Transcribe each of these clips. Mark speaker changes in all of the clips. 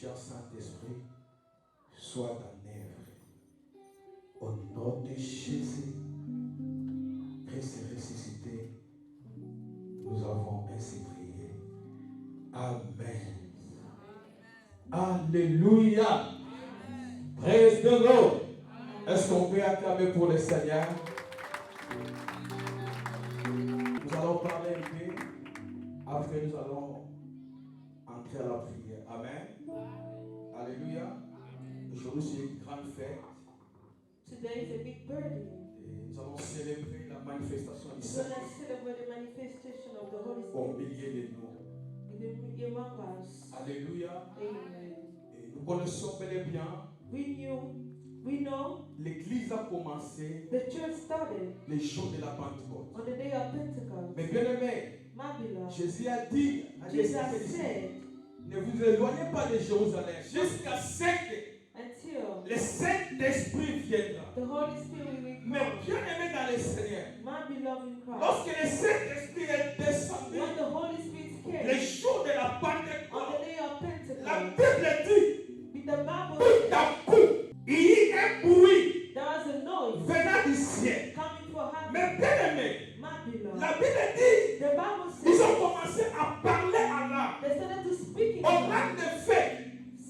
Speaker 1: cher Saint-Esprit, sois en œuvre. Au nom de Jésus, Christ est ressuscité. Nous avons ainsi prié. Amen. Alléluia. Praise the Lord. Est-ce qu'on peut acclamer pour le Seigneur? Nous allons parler un peu. Après, nous allons entrer à la prière. Amen. Alléluia. Aujourd'hui, c'est une grande fête.
Speaker 2: Today is a big birthday.
Speaker 1: Et nous allons célébrer la manifestation du
Speaker 2: We're going
Speaker 1: Saint-Esprit
Speaker 2: to celebrate the manifestation of the Holy
Speaker 1: au
Speaker 2: Spirit
Speaker 1: milieu de nous.
Speaker 2: among us.
Speaker 1: Alléluia.
Speaker 2: Amen.
Speaker 1: Et nous connaissons bel et bien.
Speaker 2: We know
Speaker 1: L'Église a commencé
Speaker 2: the church started
Speaker 1: les jours de la Pentecôte.
Speaker 2: on the day of Pentecost.
Speaker 1: Mais bien aimé,
Speaker 2: My beloved,
Speaker 1: Jésus a dit à
Speaker 2: Jesus
Speaker 1: ses
Speaker 2: said,
Speaker 1: ne vous éloignez pas de Jérusalem jusqu'à ce que
Speaker 2: until
Speaker 1: le Saint-Esprit viendra.
Speaker 2: the Holy Spirit will
Speaker 1: Mais
Speaker 2: come.
Speaker 1: bien aimé dans le Seigneur,
Speaker 2: My beloved in Christ,
Speaker 1: lorsque le Saint-Esprit est descendu,
Speaker 2: when the Holy Spirit
Speaker 1: les
Speaker 2: came
Speaker 1: jours de la
Speaker 2: on
Speaker 1: Pentecôte,
Speaker 2: the day of
Speaker 1: la
Speaker 2: Pentecost,
Speaker 1: Bible dit,
Speaker 2: the Bible
Speaker 1: tout à coup, il y a un bruit
Speaker 2: there was a noise
Speaker 1: venant du ciel.
Speaker 2: coming from
Speaker 1: Mais
Speaker 2: heaven.
Speaker 1: bien aimé,
Speaker 2: My beloved,
Speaker 1: la Bible dit,
Speaker 2: the Bible
Speaker 1: ils
Speaker 2: says
Speaker 1: ont commencé à parler à l'âme.
Speaker 2: they started to speak in
Speaker 1: Au
Speaker 2: tongues.
Speaker 1: rang de fait,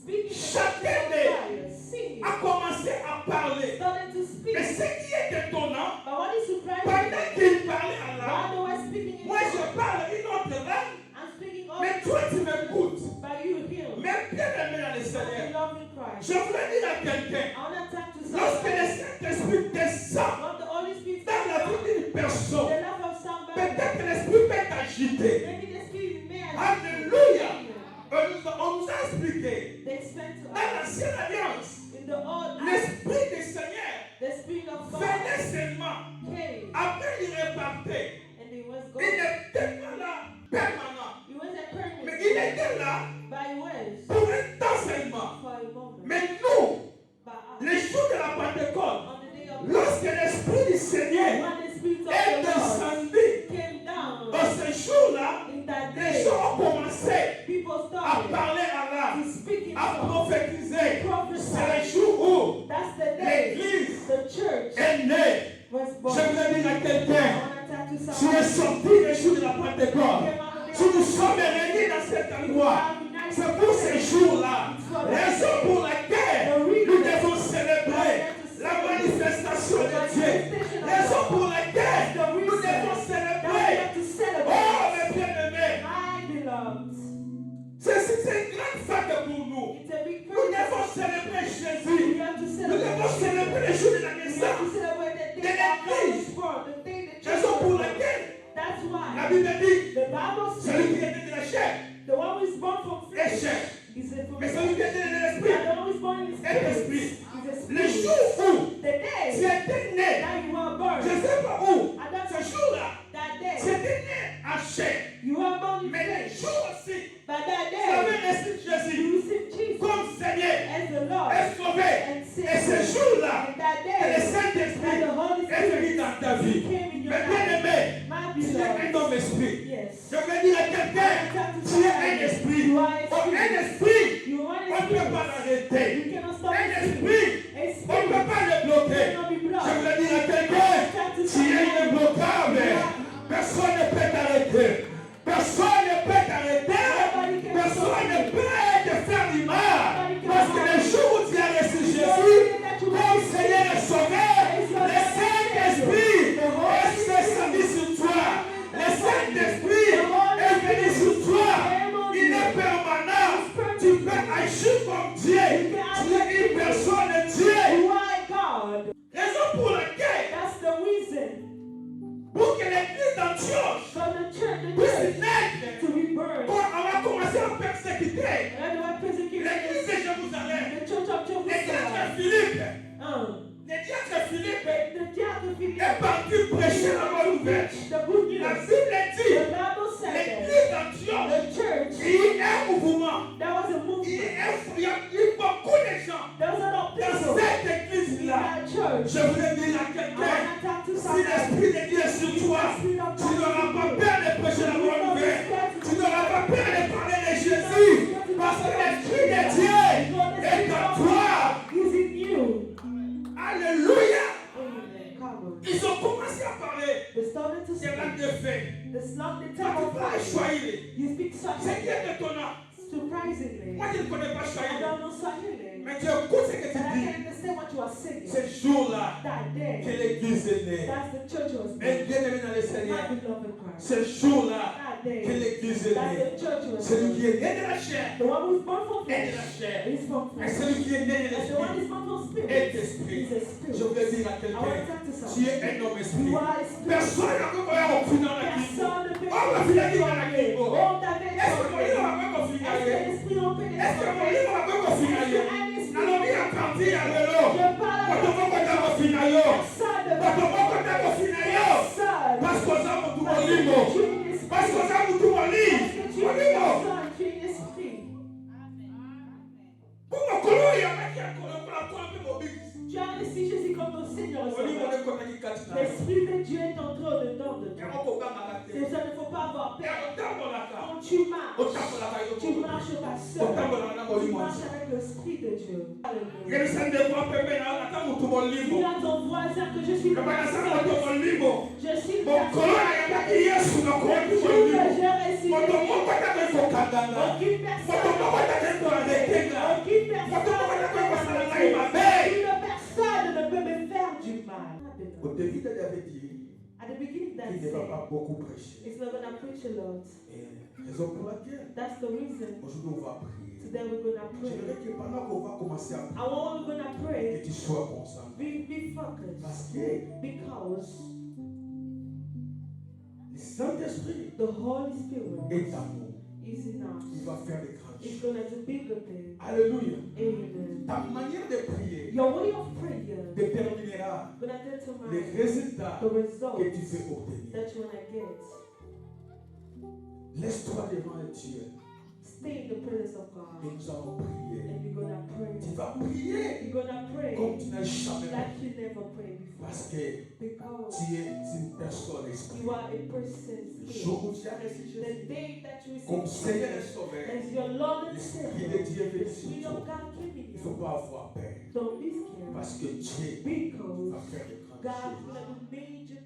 Speaker 2: Speaking
Speaker 1: chacun
Speaker 2: in
Speaker 1: d'eux
Speaker 2: fire, singing,
Speaker 1: a commencé à parler.
Speaker 2: started to speak.
Speaker 1: Mais ce qui est étonnant,
Speaker 2: But what is surprising,
Speaker 1: pendant qu'il parlait à l'âme,
Speaker 2: while they were speaking in
Speaker 1: moi je
Speaker 2: tongues,
Speaker 1: parle une autre langue,
Speaker 2: I'm speaking all
Speaker 1: mais toi tu m'écoutes.
Speaker 2: by you here.
Speaker 1: Mais bien aimé dans le
Speaker 2: My
Speaker 1: Seigneur,
Speaker 2: beloved in Christ.
Speaker 1: je voulais dire à quelqu'un,
Speaker 2: I want to talk to
Speaker 1: lorsque le
Speaker 2: somebody.
Speaker 1: Saint-Esprit descend
Speaker 2: When the Holy Spirit
Speaker 1: dans la vie d'une
Speaker 2: the
Speaker 1: personne,
Speaker 2: love of somebody,
Speaker 1: peut-être que l'Esprit peut agiter.
Speaker 2: maybe the Spirit may
Speaker 1: Alléluia. On nous a expliqué,
Speaker 2: They spent to
Speaker 1: dans
Speaker 2: us
Speaker 1: l'ancienne alliance,
Speaker 2: in the old
Speaker 1: l'Esprit du Seigneur
Speaker 2: the Spirit of God
Speaker 1: venait seulement.
Speaker 2: came
Speaker 1: Après, il repartait.
Speaker 2: and he was
Speaker 1: Il
Speaker 2: gone.
Speaker 1: n'était pas là permanent.
Speaker 2: He was a
Speaker 1: Mais
Speaker 2: permanent,
Speaker 1: il était là
Speaker 2: but he was
Speaker 1: pour un temps seulement.
Speaker 2: for a moment.
Speaker 1: Mais nous,
Speaker 2: But
Speaker 1: les jours de la Pentecôte,
Speaker 2: on the day of
Speaker 1: lorsque l'Esprit du Seigneur
Speaker 2: when the Spirit of
Speaker 1: est
Speaker 2: the Lord
Speaker 1: descendu,
Speaker 2: came down
Speaker 1: dans ce jour-là,
Speaker 2: in that
Speaker 1: les
Speaker 2: day,
Speaker 1: gens ont commencé
Speaker 2: people
Speaker 1: à
Speaker 2: started
Speaker 1: parler à l'âme,
Speaker 2: to speak in
Speaker 1: à
Speaker 2: tongues.
Speaker 1: prophétiser. C'est le
Speaker 2: Prophesy.
Speaker 1: jour où
Speaker 2: That's the day
Speaker 1: l'Église
Speaker 2: the church
Speaker 1: est née.
Speaker 2: was
Speaker 1: Je
Speaker 2: born.
Speaker 1: voulais dire à
Speaker 2: I
Speaker 1: quelqu'un,
Speaker 2: want to talk to
Speaker 1: tu es
Speaker 2: somebody.
Speaker 1: sorti des jours de la Pentecôte. Si nous sommes réunis dans cet endroit, c'est pour ces jours-là, raison pour laquelle nous devons célébrer la manifestation de Dieu, raison pour laquelle nous devons célébrer. Oh, mes bien-aimés,
Speaker 2: My beloved,
Speaker 1: c'est une grande fête pour nous.
Speaker 2: it's a big
Speaker 1: Nous
Speaker 2: privilege.
Speaker 1: devons célébrer
Speaker 2: We
Speaker 1: Jésus.
Speaker 2: have to
Speaker 1: Nous
Speaker 2: celebrate.
Speaker 1: devons célébrer les jours de la
Speaker 2: We have to
Speaker 1: naissance.
Speaker 2: celebrate the
Speaker 1: De
Speaker 2: day that God
Speaker 1: l'Église.
Speaker 2: was born, the day the church
Speaker 1: Raison
Speaker 2: was
Speaker 1: pour
Speaker 2: born.
Speaker 1: laquelle
Speaker 2: That's
Speaker 1: la
Speaker 2: why
Speaker 1: Bible dit,
Speaker 2: the Bible
Speaker 1: celui qui
Speaker 2: says
Speaker 1: est né de la chair
Speaker 2: the one who is born from
Speaker 1: est
Speaker 2: flesh
Speaker 1: chair.
Speaker 2: is a from
Speaker 1: Mais celui qui est né de
Speaker 2: and
Speaker 1: l'esprit
Speaker 2: the one who is born in the
Speaker 1: est
Speaker 2: spirit
Speaker 1: esprit.
Speaker 2: is a
Speaker 1: Le
Speaker 2: spirit.
Speaker 1: jour où
Speaker 2: The day
Speaker 1: tu étais né,
Speaker 2: that you were born,
Speaker 1: je ne sais pas où,
Speaker 2: at that
Speaker 1: ce
Speaker 2: time,
Speaker 1: jour-là,
Speaker 2: that
Speaker 1: tu
Speaker 2: day,
Speaker 1: étais né en chair.
Speaker 2: you were born in
Speaker 1: Mais le
Speaker 2: flesh.
Speaker 1: jour aussi,
Speaker 2: But that
Speaker 1: tu avais
Speaker 2: day,
Speaker 1: reçu
Speaker 2: you
Speaker 1: Jésus
Speaker 2: received Jesus
Speaker 1: comme Seigneur
Speaker 2: as the Lord
Speaker 1: et sauvé.
Speaker 2: and
Speaker 1: Et ce
Speaker 2: Savior.
Speaker 1: jour-là,
Speaker 2: And that
Speaker 1: que le
Speaker 2: day,
Speaker 1: Saint-Esprit
Speaker 2: that the Holy
Speaker 1: est venu
Speaker 2: Spirit
Speaker 1: dans ta vie.
Speaker 2: came in your
Speaker 1: Mais bien
Speaker 2: life.
Speaker 1: aimé,
Speaker 2: My
Speaker 1: tu es un
Speaker 2: beloved,
Speaker 1: homme esprit.
Speaker 2: yes.
Speaker 1: Je veux dire à quelqu'un, tu es un esprit.
Speaker 2: You are a
Speaker 1: Oh, un
Speaker 2: spirit.
Speaker 1: esprit,
Speaker 2: You are
Speaker 1: on
Speaker 2: a
Speaker 1: ne peut
Speaker 2: spirit.
Speaker 1: pas l'arrêter.
Speaker 2: You cannot stop
Speaker 1: Un
Speaker 2: a spirit.
Speaker 1: esprit,
Speaker 2: A
Speaker 1: on ne
Speaker 2: spirit
Speaker 1: peut pas le bloquer.
Speaker 2: cannot be
Speaker 1: Je
Speaker 2: blocked.
Speaker 1: veux dire à quelqu'un, tu es imbloquable. Personne ne peut t'arrêter. Personne ne peut t'arrêter. Personne ne peut te faire du mal. Parce que le jour où tu as reçu Jésus, comme Seigneur et Sauveur, le Saint-Esprit est descendu sur toi. Le Saint-Esprit est venu sur toi. Il est permanent. Tu peux agir comme Dieu. Tu es une personne de Dieu.
Speaker 2: You are a God.
Speaker 1: Raison pour laquelle,
Speaker 2: That's the reason
Speaker 1: pour que l'église d'Antioche
Speaker 2: for the church
Speaker 1: puisse naître,
Speaker 2: to be burned.
Speaker 1: quand on a commencé à persécuter
Speaker 2: And they were persecuted.
Speaker 1: l'église de Jérusalem,
Speaker 2: The church of
Speaker 1: les diacres
Speaker 2: Jerusalem.
Speaker 1: Philippe,
Speaker 2: The
Speaker 1: Philippe
Speaker 2: diacre Philip
Speaker 1: est parti prêcher la bonne nouvelle.
Speaker 2: the good
Speaker 1: La
Speaker 2: news.
Speaker 1: Bible
Speaker 2: The
Speaker 1: dit,
Speaker 2: Bible said that
Speaker 1: l'église d'Antioche,
Speaker 2: the church,
Speaker 1: il y a un mouvement,
Speaker 2: there was a
Speaker 1: il
Speaker 2: movement.
Speaker 1: y a beaucoup de gens
Speaker 2: There was a lot of
Speaker 1: dans
Speaker 2: people
Speaker 1: cette
Speaker 2: in
Speaker 1: église-là.
Speaker 2: that church.
Speaker 1: Je voulais dire à
Speaker 2: I
Speaker 1: quelqu'un,
Speaker 2: want to talk to
Speaker 1: si
Speaker 2: somebody.
Speaker 1: l'Esprit de Dieu est sur toi, tu n'auras pas peur de prêcher la bonne nouvelle. Tu n'auras pas peur de parler de Jésus. Parce que l'Esprit de Dieu Moi, je ne connais pas
Speaker 2: I
Speaker 1: Swahili.
Speaker 2: don't know Swahili.
Speaker 1: Mais tu écoutes ce que tu
Speaker 2: But I
Speaker 1: dis.
Speaker 2: can understand what you are singing.
Speaker 1: Ce jour-là,
Speaker 2: That
Speaker 1: que
Speaker 2: day,
Speaker 1: l'église est née.
Speaker 2: that's the church was
Speaker 1: Et
Speaker 2: made.
Speaker 1: bien-aimé dans le Seigneur.
Speaker 2: My beloved Christ.
Speaker 1: Ce jour-là,
Speaker 2: That
Speaker 1: que
Speaker 2: day,
Speaker 1: l'église est
Speaker 2: that's
Speaker 1: née.
Speaker 2: the church was
Speaker 1: Celui qui
Speaker 2: made.
Speaker 1: est né de la chair
Speaker 2: The one who is born from
Speaker 1: est de
Speaker 2: flesh
Speaker 1: la chair.
Speaker 2: is from
Speaker 1: Et
Speaker 2: flesh.
Speaker 1: celui qui est né de
Speaker 2: And the one who
Speaker 1: l'esprit
Speaker 2: is born from
Speaker 1: est
Speaker 2: spirit
Speaker 1: esprit.
Speaker 2: is a spirit.
Speaker 1: Je voulais dire à
Speaker 2: I want to
Speaker 1: quelqu'un,
Speaker 2: talk to
Speaker 1: tu
Speaker 2: someone.
Speaker 1: es un homme esprit.
Speaker 2: You are a spirit.
Speaker 1: Personne n'a pu voir au final de la Bible.
Speaker 2: Personne ne peut
Speaker 1: Oh, mais il a dit dans la Bible.
Speaker 2: Oh, t'avais
Speaker 1: Est-ce que mon livre va même au
Speaker 2: Est-ce
Speaker 1: final?
Speaker 2: que l'esprit en peut
Speaker 1: Est-ce que mon livre va même au final? Alors, il a entendu à vélo.
Speaker 2: Je parle
Speaker 1: Quand on va côté au final,
Speaker 2: personne ne
Speaker 1: quand on va côté au final,
Speaker 2: personne.
Speaker 1: parce qu'on a mon
Speaker 2: Parce que
Speaker 1: livre.
Speaker 2: tu es un esprit.
Speaker 1: Parce qu'on a mon livre.
Speaker 2: Parce que tu
Speaker 1: Mon
Speaker 2: es
Speaker 1: livre.
Speaker 2: une personne, tu es un esprit.
Speaker 1: Pour mon colon, il y a un qui a colon pour la colonne de mon big.
Speaker 2: Tu as ici Jésus comme ton Seigneur.
Speaker 1: Mon livre, on est comme un qui cache là.
Speaker 2: L'esprit de Dieu est en toi, dedans de
Speaker 1: Il y a
Speaker 2: toi.
Speaker 1: un peu de temps.
Speaker 2: C'est ça, il ne faut pas avoir
Speaker 1: Il y a
Speaker 2: peur.
Speaker 1: un temps pour la carte.
Speaker 2: Quand tu marches, tu marches pas seul. Tu marches avec l'esprit de Dieu.
Speaker 1: Il y
Speaker 2: Alléluia.
Speaker 1: a des scènes de voix pépées là, on attend tout mon
Speaker 2: Dis
Speaker 1: livre.
Speaker 2: à ton voisin que je suis
Speaker 1: Le magasin de mon livre.
Speaker 2: Je suis
Speaker 1: Mon colon, il y a pas qui est sous le colon de mon livre. Mon tomo, pas de quoi kandanga.
Speaker 2: Aucune
Speaker 1: Mon
Speaker 2: personne.
Speaker 1: tomo, pas de quoi retenga.
Speaker 2: Aucune
Speaker 1: Mon tomo, pas de quoi
Speaker 2: personne.
Speaker 1: passer la main.
Speaker 2: Aucune personne ne peut me faire du mal.
Speaker 1: Au début, il avait dit
Speaker 2: At the beginning, that
Speaker 1: qu'il ne va pas beaucoup prêcher.
Speaker 2: it's not gonna preach a lot.
Speaker 1: Et raison pour laquelle,
Speaker 2: That's the reason.
Speaker 1: aujourd'hui, on va prier.
Speaker 2: Today we're gonna
Speaker 1: J'aimerais
Speaker 2: pray.
Speaker 1: que pendant qu'on va commencer à prier,
Speaker 2: And what we're gonna
Speaker 1: que
Speaker 2: pray,
Speaker 1: tu sois concentré.
Speaker 2: be focused.
Speaker 1: Parce que
Speaker 2: Because
Speaker 1: le Saint-Esprit
Speaker 2: the Holy Spirit
Speaker 1: est amour.
Speaker 2: is in us.
Speaker 1: Il va faire des grandes
Speaker 2: It's
Speaker 1: choses.
Speaker 2: gonna do bigger things.
Speaker 1: Alléluia.
Speaker 2: Amen.
Speaker 1: Ta manière de prier
Speaker 2: Your way of prayer
Speaker 1: déterminera
Speaker 2: gonna
Speaker 1: les
Speaker 2: determine
Speaker 1: résultats
Speaker 2: the result
Speaker 1: que tu veux obtenir.
Speaker 2: that you wanna get.
Speaker 1: Laisse-toi devant Dieu
Speaker 2: Stay in the presence of
Speaker 1: et
Speaker 2: God.
Speaker 1: nous allons prier.
Speaker 2: And you're gonna pray.
Speaker 1: Tu vas prier
Speaker 2: You're gonna pray
Speaker 1: comme tu n'as jamais
Speaker 2: like
Speaker 1: prié.
Speaker 2: you never prayed before.
Speaker 1: Parce que
Speaker 2: Because
Speaker 1: tu es une personne esprit.
Speaker 2: you are a person
Speaker 1: Le
Speaker 2: spirit.
Speaker 1: jour où tu as reçu Jésus
Speaker 2: The day that you
Speaker 1: comme
Speaker 2: receive
Speaker 1: Seigneur et
Speaker 2: Jesus
Speaker 1: Sauveur,
Speaker 2: as your Lord and
Speaker 1: l'Esprit
Speaker 2: Savior,
Speaker 1: de Dieu
Speaker 2: the
Speaker 1: vient sur
Speaker 2: Spirit of
Speaker 1: toi.
Speaker 2: God came in
Speaker 1: Il ne faut
Speaker 2: you.
Speaker 1: pas avoir peur.
Speaker 2: Don't be scared.
Speaker 1: Parce que Dieu
Speaker 2: Because
Speaker 1: va faire de grandes
Speaker 2: God
Speaker 1: choses.
Speaker 2: will do major